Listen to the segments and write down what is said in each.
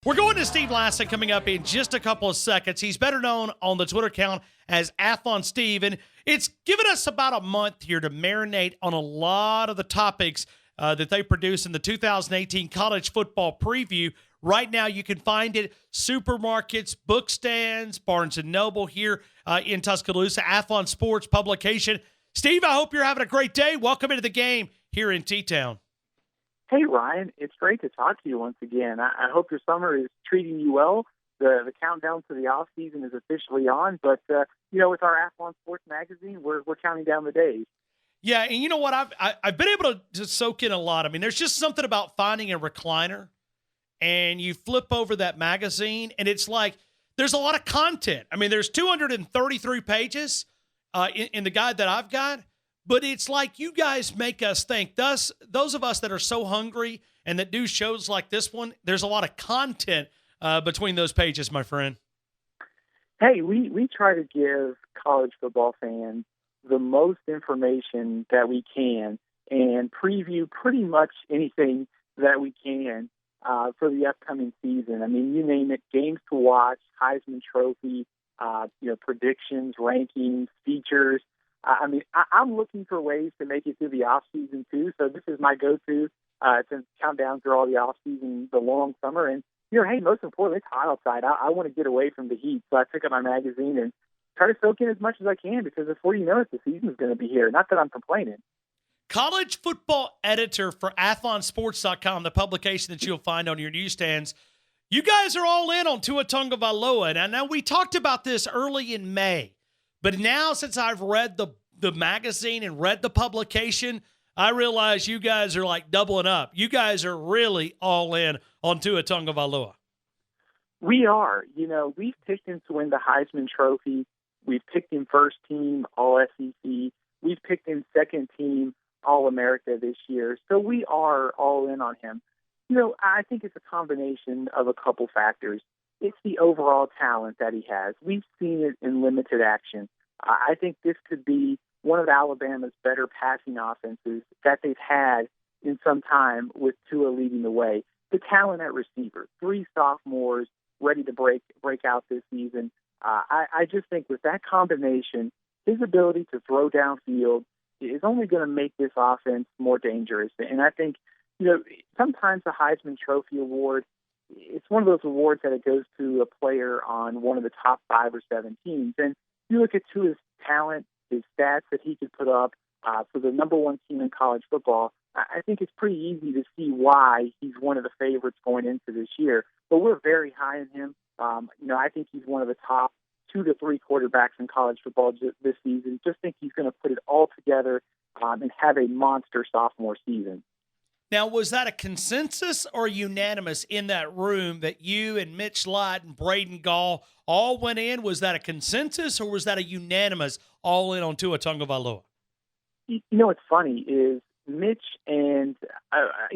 We're going to Steve Lassan coming up in just a couple of seconds. He's better known on the Twitter account as Athlon Steve, and it's given us about a month here to marinate on a lot of the topics that they produce in the 2018 college football preview. Right now, you can find it supermarkets, book stands, Barnes & Noble here in Tuscaloosa, Athlon Sports publication. Steve, I hope you're having a great day. Welcome into the game here in T-Town. Hey, Ryan. It's great to talk to you once again. I hope your summer is treating you well. The countdown to the off-season is officially on, but, with our Athlon Sports magazine, we're counting down the days. Yeah, and you know what? I've been able to soak in a lot. I mean, there's just something about finding a recliner, and you flip over that magazine, and it's like there's a lot of content. I mean, there's 233 pages in the guide that I've got, but it's like you guys make us think. Thus, those of us that are so hungry and that do shows like this one, there's a lot of content between those pages, my friend. Hey, we try to give college football fans the most information that we can and preview pretty much anything that we can for the upcoming season. I mean, you name it, games to watch, Heisman Trophy, predictions, rankings, features. I'm looking for ways to make it through the off season too. So this is my go-to to count down through all the off season, the long summer. And hey, most importantly, it's hot outside. I want to get away from the heat, so I pick up my magazine and try to soak in as much as I can because before you know it, the season's going to be here. Not that I'm complaining. College football editor for athlonsports.com, the publication that you'll find on your newsstands. You guys are all in on Tua Tagovailoa. And I know we talked about this early in May. But now, since I've read the magazine and read the publication, I realize you guys are like doubling up. You guys are really all in on Tua Tagovailoa. We are. We've picked him to win the Heisman Trophy. We've picked him first team All-SEC. We've picked him second team All-America this year. So we are all in on him. I think it's a combination of a couple factors. It's the overall talent that he has. We've seen it in limited action. I think this could be one of Alabama's better passing offenses that they've had in some time with Tua leading the way. The talent at receiver, 3 sophomores ready to break out this season. I just think with that combination, his ability to throw downfield is only going to make this offense more dangerous. And I think, sometimes the Heisman Trophy Award, it's one of those awards that it goes to a player on one of the top 5 or 7 teams. And you look at Tua's talent, his stats that he could put up for the number 1 team in college football, I think it's pretty easy to see why he's one of the favorites going into this year. But we're very high in him. I think he's one of the top 2 to 3 quarterbacks in college football this season. Just think he's going to put it all together and have a monster sophomore season. Now, was that a consensus or unanimous in that room that you and Mitch Lott and Braden Gall all went in? Was that a consensus or was that a unanimous all in on Tua Tagovailoa? What's funny is Mitch and, I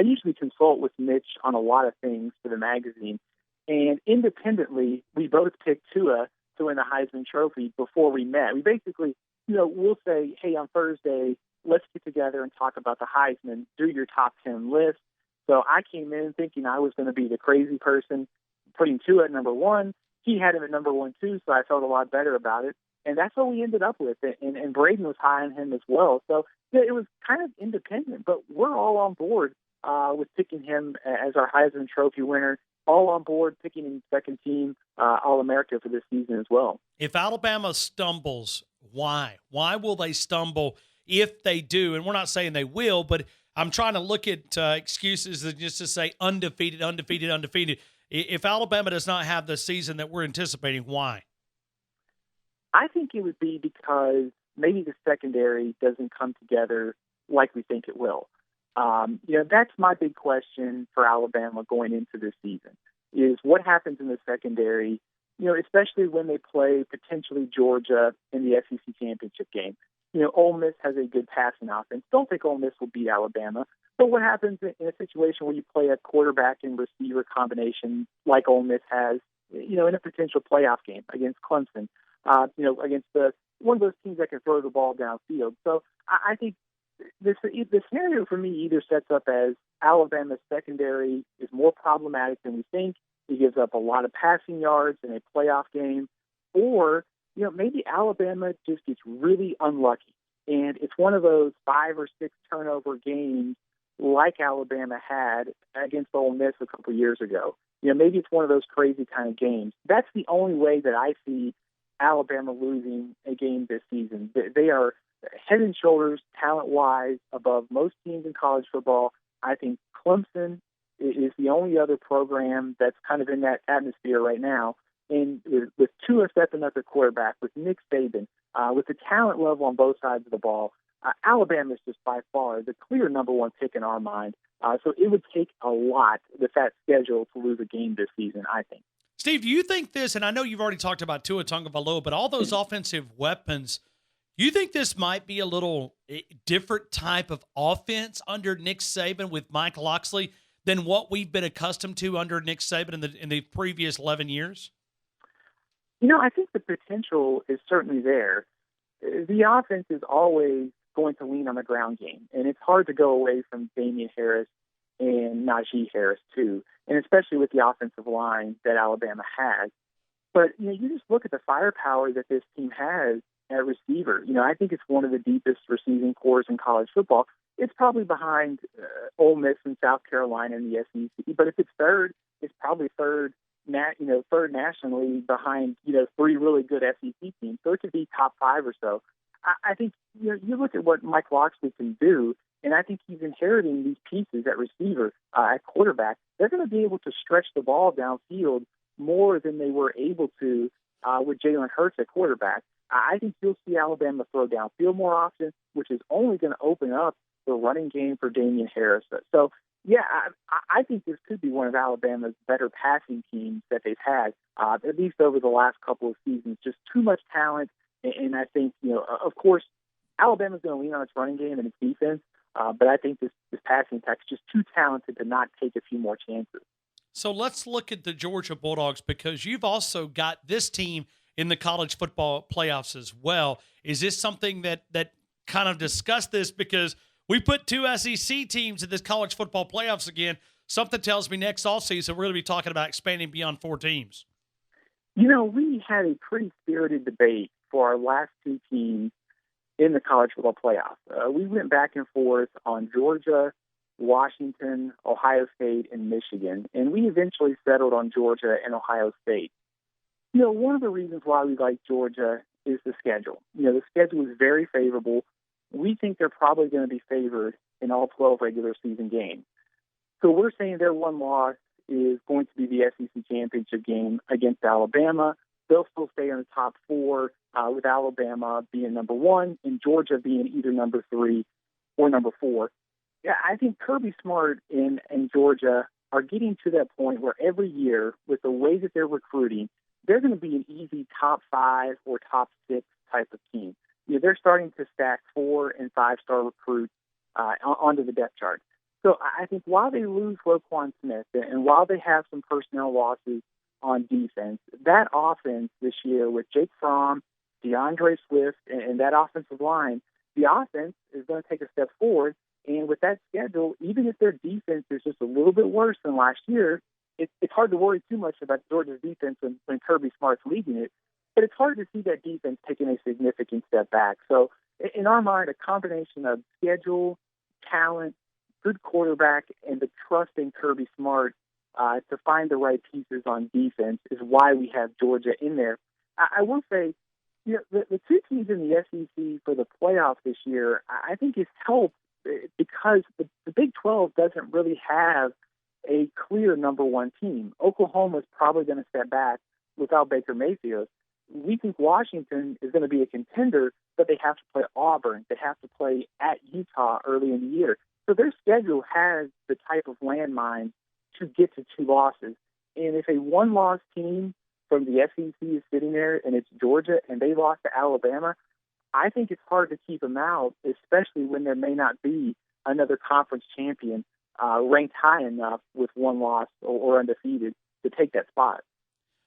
usually consult with Mitch on a lot of things for the magazine. And independently, we both picked Tua to win the Heisman Trophy before we met. We basically, we'll say, hey, on Thursday, let's get together and talk about the Heisman, do your top 10 list. So I came in thinking I was going to be the crazy person, putting Tua at number 1. He had him at number 1 too, so I felt a lot better about it. And that's what we ended up with. And Braden was high on him as well. So it was kind of independent, but we're all on board with picking him as our Heisman Trophy winner, all on board picking him second team All-America for this season as well. If Alabama stumbles, why? Why will they stumble if they do? And we're not saying they will, but I'm trying to look at excuses that just to say undefeated. If Alabama does not have the season that we're anticipating, why? I think it would be because maybe the secondary doesn't come together like we think it will. That's my big question for Alabama going into this season is what happens in the secondary, especially when they play potentially Georgia in the SEC championship game. Ole Miss has a good passing offense. Don't think Ole Miss will beat Alabama. But what happens in a situation where you play a quarterback and receiver combination like Ole Miss has, in a potential playoff game against Clemson, against one of those teams that can throw the ball downfield. So I think the scenario for me either sets up as Alabama's secondary is more problematic than we think. He gives up a lot of passing yards in a playoff game, or maybe Alabama just gets really unlucky, and it's one of those 5 or 6 turnover games like Alabama had against Ole Miss a couple years ago. Maybe it's one of those crazy kind of games. That's the only way that I see Alabama losing a game this season. They are head and shoulders, talent-wise, above most teams in college football. I think Clemson is the only other program that's kind of in that atmosphere right now. And with Tua stepping up at quarterback, with Nick Saban, with the talent level on both sides of the ball, Alabama is just by far the clear number one pick in our mind. So it would take a lot with that schedule to lose a game this season, I think. Steve, do you think this, and I know you've already talked about Tua Tagovailoa, but all those offensive weapons, you think this might be a little different type of offense under Nick Saban with Mike Locksley than what we've been accustomed to under Nick Saban in the previous 11 years? I think the potential is certainly there. The offense is always going to lean on the ground game, and it's hard to go away from Damian Harris and Najee Harris too, and especially with the offensive line that Alabama has. But you just look at the firepower that this team has at receiver. I think it's one of the deepest receiving corps in college football. It's probably behind Ole Miss and South Carolina in the SEC, but if it's third, it's probably third nationally behind 3 really good SEC teams. So it could be top 5 or so. I think you look at what Mike Locksley can do, and I think he's inheriting these pieces at receiver, at quarterback. They're going to be able to stretch the ball downfield more than they were able to with Jalen Hurts at quarterback. I think you'll see Alabama throw downfield more often, which is only going to open up the running game for Damian Harris. So, yeah, I think this could be one of Alabama's better passing teams that they've had, at least over the last couple of seasons. Just too much talent. And I think, of course, Alabama's going to lean on its running game and its defense, but I think this passing attack is just too talented to not take a few more chances. So let's look at the Georgia Bulldogs, because you've also got this team in the college football playoffs as well. Is this something that kind of discussed this? Because we put 2 SEC teams in this college football playoffs again. Something tells me next offseason we're going to be talking about expanding beyond 4 teams. We had a pretty spirited debate for our last 2 teams in the college football playoffs. We went back and forth on Georgia, Washington, Ohio State, and Michigan, and we eventually settled on Georgia and Ohio State. One of the reasons why we like Georgia is the schedule. The schedule is very favorable. We think they're probably going to be favored in all 12 regular season games. So we're saying their one loss is going to be the SEC championship game against Alabama. They'll still stay in the top 4, with Alabama being number 1 and Georgia being either number 3 or number 4. Yeah, I think Kirby Smart and Georgia are getting to that point where every year, with the way that they're recruiting, they're going to be an easy top 5 or top 6 type of team. They're starting to stack 4- and 5-star recruits onto the depth chart. So I think while they lose Roquan Smith and while they have some personnel losses on defense, that offense this year with Jake Fromm, DeAndre Swift, and that offensive line, the offense is going to take a step forward. And with that schedule, even if their defense is just a little bit worse than last year, it's hard to worry too much about Georgia's defense when Kirby Smart's leading it. But it's hard to see that defense taking a significant step back. So in our mind, a combination of schedule, talent, good quarterback, and the trust in Kirby Smart to find the right pieces on defense is why we have Georgia in there. I will say, the 2 teams in the SEC for the playoffs this year, I think it's helped because the Big 12 doesn't really have a clear number 1 team. Oklahoma's probably going to step back without Baker Mayfield. We think Washington is going to be a contender, but they have to play Auburn. They have to play at Utah early in the year. So their schedule has the type of landmine to get to 2 losses. And if a 1-loss team from the SEC is sitting there and it's Georgia and they lost to Alabama, I think it's hard to keep them out, especially when there may not be another conference champion ranked high enough with 1 loss or undefeated to take that spot.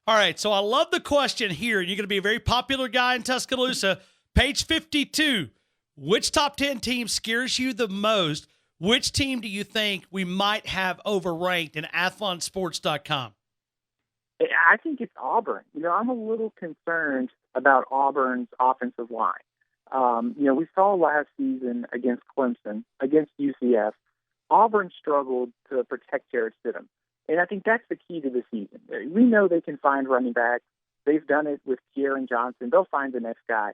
All right, so I love the question here. You're going to be a very popular guy in Tuscaloosa. Page 52. which top 10 team scares you the most? Which team do you think we might have overranked in athlonsports.com? I think it's Auburn. I'm a little concerned about Auburn's offensive line. We saw last season against Clemson, against UCF, Auburn struggled to protect Jarrett Stidham. And I think that's the key to the season. We know they can find running backs. They've done it with Kieran Johnson. They'll find the next guy.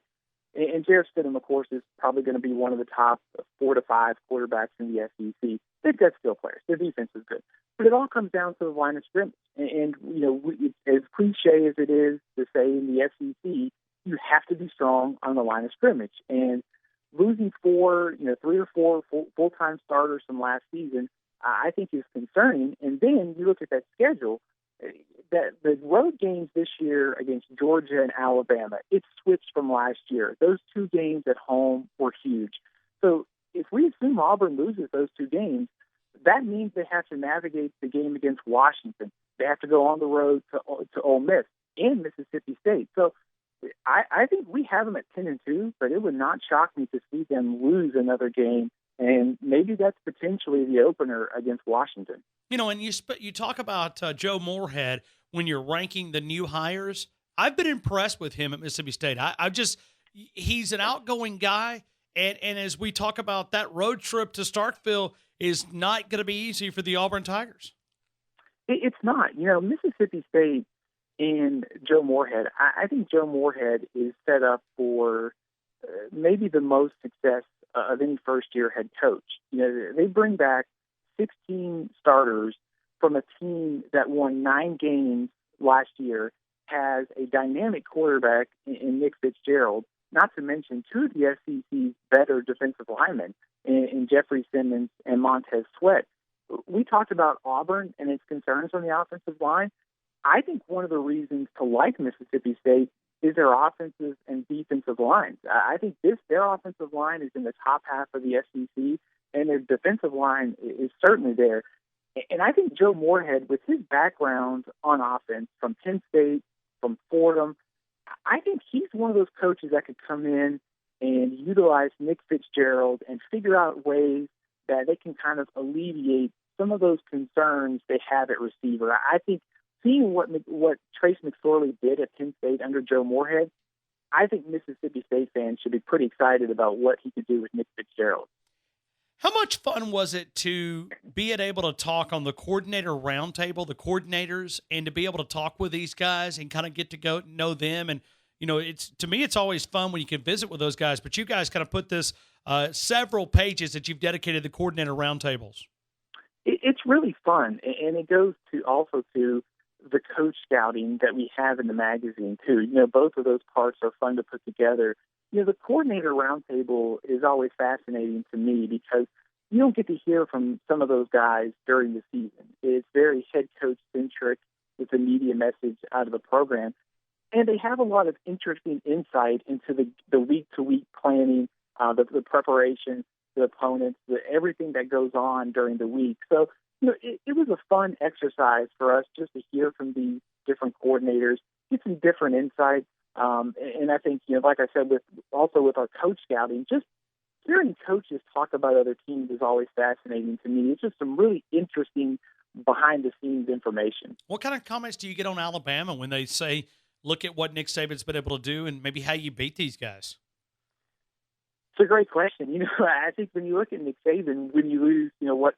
And Jarrett Stidham, of course, is probably going to be one of the top 4 to 5 quarterbacks in the SEC. They've got skill players. Their defense is good. But it all comes down to the line of scrimmage. And as cliche as it is to say in the SEC, you have to be strong on the line of scrimmage. And losing 3 or 4 full-time starters from last season, I think is concerning. And then you look at that schedule, that the road games this year against Georgia and Alabama, it switched from last year. Those 2 games at home were huge. So if we assume Auburn loses those 2 games, that means they have to navigate the game against Washington. They have to go on the road to Ole Miss and Mississippi State. So I think we have them at 10-2, but it would not shock me to see them lose another game. And maybe that's potentially the opener against Washington. And you talk about Joe Moorhead when you're ranking the new hires. I've been impressed with him at Mississippi State. He's an outgoing guy, and as we talk about, that road trip to Starkville is not going to be easy for the Auburn Tigers. It's not. Mississippi State and Joe Moorhead, I think Joe Moorhead is set up for maybe the most success of any first-year head coach. They bring back 16 starters from a team that won 9 games last year, has a dynamic quarterback in Nick Fitzgerald, not to mention 2 of the SEC's better defensive linemen in Jeffrey Simmons and Montez Sweat. We talked about Auburn and its concerns on the offensive line. I think one of the reasons to like Mississippi State is their offensive and defensive lines. I think their offensive line is in the top half of the SEC, and their defensive line is certainly there. And I think Joe Moorhead, with his background on offense from Penn State, from Fordham, I think he's one of those coaches that could come in and utilize Nick Fitzgerald and figure out ways that they can kind of alleviate some of those concerns they have at receiver. I think seeing what Trace McSorley did at Penn State under Joe Moorhead, I think Mississippi State fans should be pretty excited about what he could do with Nick Fitzgerald. How much fun was it to be able to talk on the coordinator roundtable, the coordinators, and to be able to talk with these guys and kind of get to go know them? And, to me, it's always fun when you can visit with those guys, but you guys kind of put this several pages that you've dedicated to coordinator roundtables. It's really fun, and it goes also to the coach scouting that we have in the magazine, too. Both of those parts are fun to put together. The coordinator roundtable is always fascinating to me because you don't get to hear from some of those guys during the season. It's very head coach centric with the media message out of the program. And they have a lot of interesting insight into the week-to-week planning, the preparation, the opponents, everything that goes on during the week. So, it was a fun exercise for us just to hear from these different coordinators, get some different insights. And I think, like I said, with our coach scouting, just hearing coaches talk about other teams is always fascinating to me. It's just some really interesting behind-the-scenes information. What kind of comments do you get on Alabama when they say, look at what Nick Saban's been able to do and maybe how you beat these guys? It's a great question. I think when you look at Nick Saban, when you lose,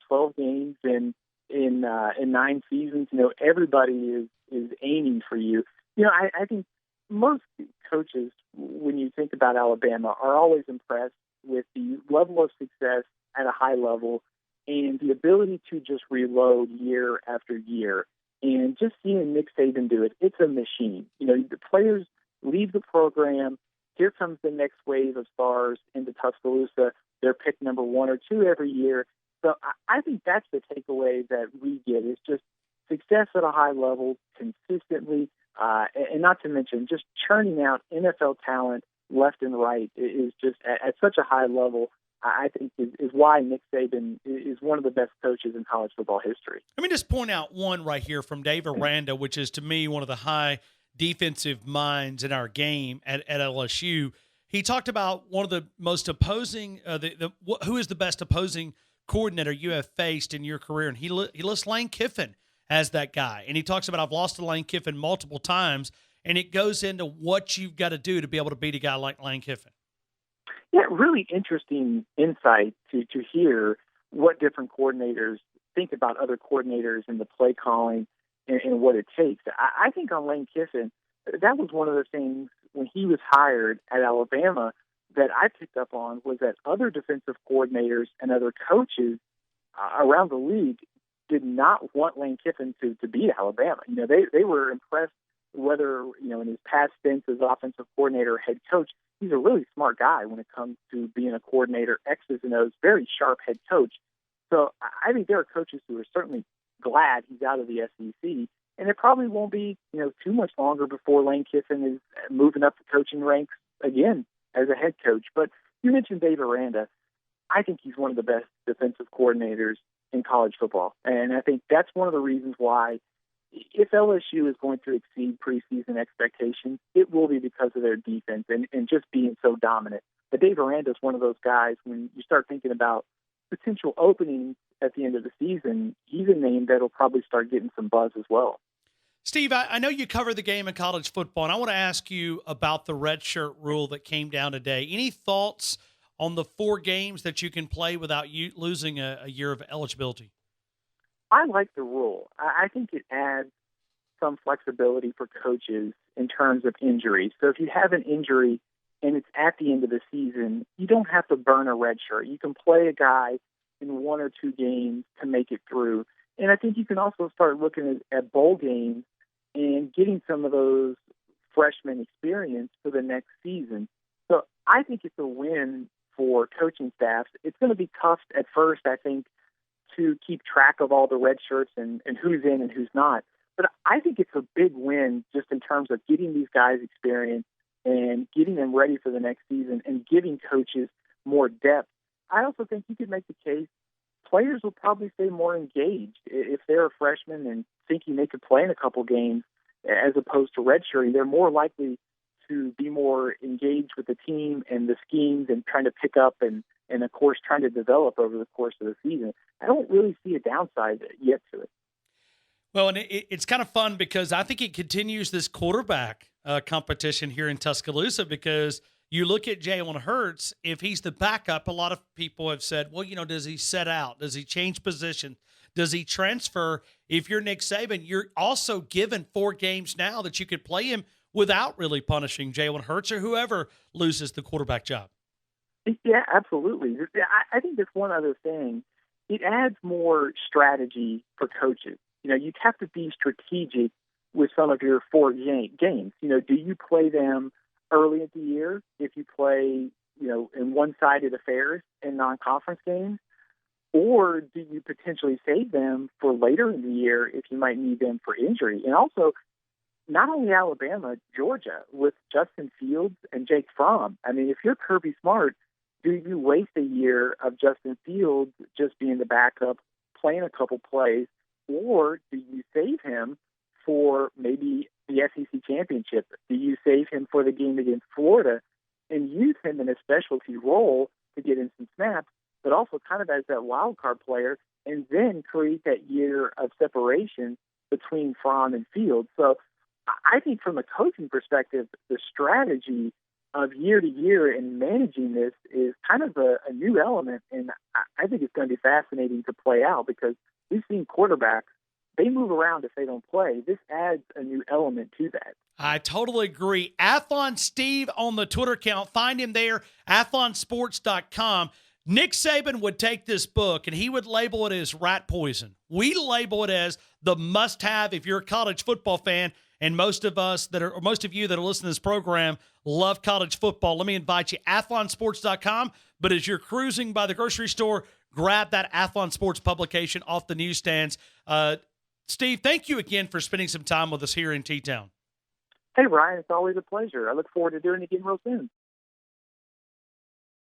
12 games in 9 seasons, everybody is aiming for you. I think most coaches, when you think about Alabama, are always impressed with the level of success at a high level and the ability to just reload year after year. And just seeing Nick Saban do it, it's a machine. The players leave the program. Here comes the next wave of stars into Tuscaloosa. They're picked number 1 or 2 every year. So I think that's the takeaway that we get is just success at a high level consistently, and not to mention just churning out NFL talent left and right is just at such a high level. I think is why Nick Saban is one of the best coaches in college football history. Let me just point out one right here from Dave Aranda, which is to me one of the high defensive minds in our game at LSU. he talked about one of the most opposing, who is the best opposing coordinator you have faced in your career, and he lists Lane Kiffin as that guy. And he talks about, I've lost to Lane Kiffin multiple times, and it goes into what you've got to do to be able to beat a guy like Lane Kiffin. Yeah, really interesting insight to hear what different coordinators think about other coordinators and the play calling and what it takes. I think on Lane Kiffin, that was one of the things when he was hired at Alabama that I picked up on, was that other defensive coordinators and other coaches around the league did not want Lane Kiffin to beat Alabama. You know, they were impressed whether, you know, in his past stints as offensive coordinator or head coach, he's a really smart guy when it comes to being a coordinator, X's and O's, very sharp head coach. So I think there are coaches who are certainly glad he's out of the SEC, and it probably won't be, you know, too much longer before Lane Kiffin is moving up the coaching ranks again as a head coach. But you mentioned Dave Aranda. I think he's one of the best defensive coordinators in college football, and I think that's one of the reasons why, if LSU is going to exceed preseason expectations, it will be because of their defense and just being so dominant. But Dave Aranda is one of those guys, when you start thinking about potential openings at the end of the season, he's a name that'll probably start getting some buzz as well. Steve, I know you cover the game in college football, and I want to ask you about the redshirt rule that came down today. Any thoughts on the 4 games that you can play without you losing a year of eligibility? I like the rule. I think it adds some flexibility for coaches in terms of injuries. So if you have an injury and it's at the end of the season, you don't have to burn a red shirt. You can play a guy in 1 or 2 games to make it through. And I think you can also start looking at bowl games and getting some of those freshman experience for the next season. So I think it's a win for coaching staffs. It's going to be tough at first, I think, to keep track of all the red shirts and who's in and who's not. But I think it's a big win just in terms of getting these guys experience and getting them ready for the next season and giving coaches more depth. I also think you could make the case players will probably stay more engaged if they're a freshman and thinking they could play in a couple games as opposed to redshirting. They're more likely to be more engaged with the team and the schemes and trying to pick up and of course, trying to develop over the course of the season. I don't really see a downside yet to it. Well, and it's kind of fun because I think it continues this quarterback competition here in Tuscaloosa, because you look at Jalen Hurts, if he's the backup, a lot of people have said, well, you know, does he set out? Does he change position? Does he transfer? If you're Nick Saban, you're also given 4 games now that you could play him without really punishing Jalen Hurts or whoever loses the quarterback job. Yeah, absolutely. I think there's one other thing. It adds more strategy for coaches. You know, you have to be strategic with some of your 4 games. You know, do you play them early in the year if you play, you know, in one-sided affairs in non-conference games? Or do you potentially save them for later in the year if you might need them for injury? And also, not only Alabama, Georgia, with Justin Fields and Jake Fromm. I mean, if you're Kirby Smart, do you waste a year of Justin Fields just being the backup, playing a couple plays, or do you save him for maybe the SEC championship? Do you save him for the game against Florida and use him in a specialty role to get in some snaps, but also kind of as that wild card player, and then create that year of separation between Fromm and Fields? So I think from a coaching perspective, the strategy of year to year and managing this is kind of a new element, and I think it's going to be fascinating to play out because we've seen quarterbacks, they move around if they don't play. This adds a new element to that. I totally agree. Athlon Steve on the Twitter account. Find him there, athlonsports.com. Nick Saban would take this book and he would label it as rat poison. We label it as the must-have if you're a college football fan. And most of you that are listening to this program love college football. Let me invite you, athlonsports.com. But as you're cruising by the grocery store, grab that Athlon Sports publication off the newsstands. Steve, thank you again for spending some time with us here in T-Town. Hey, Ryan, it's always a pleasure. I look forward to doing it again real soon.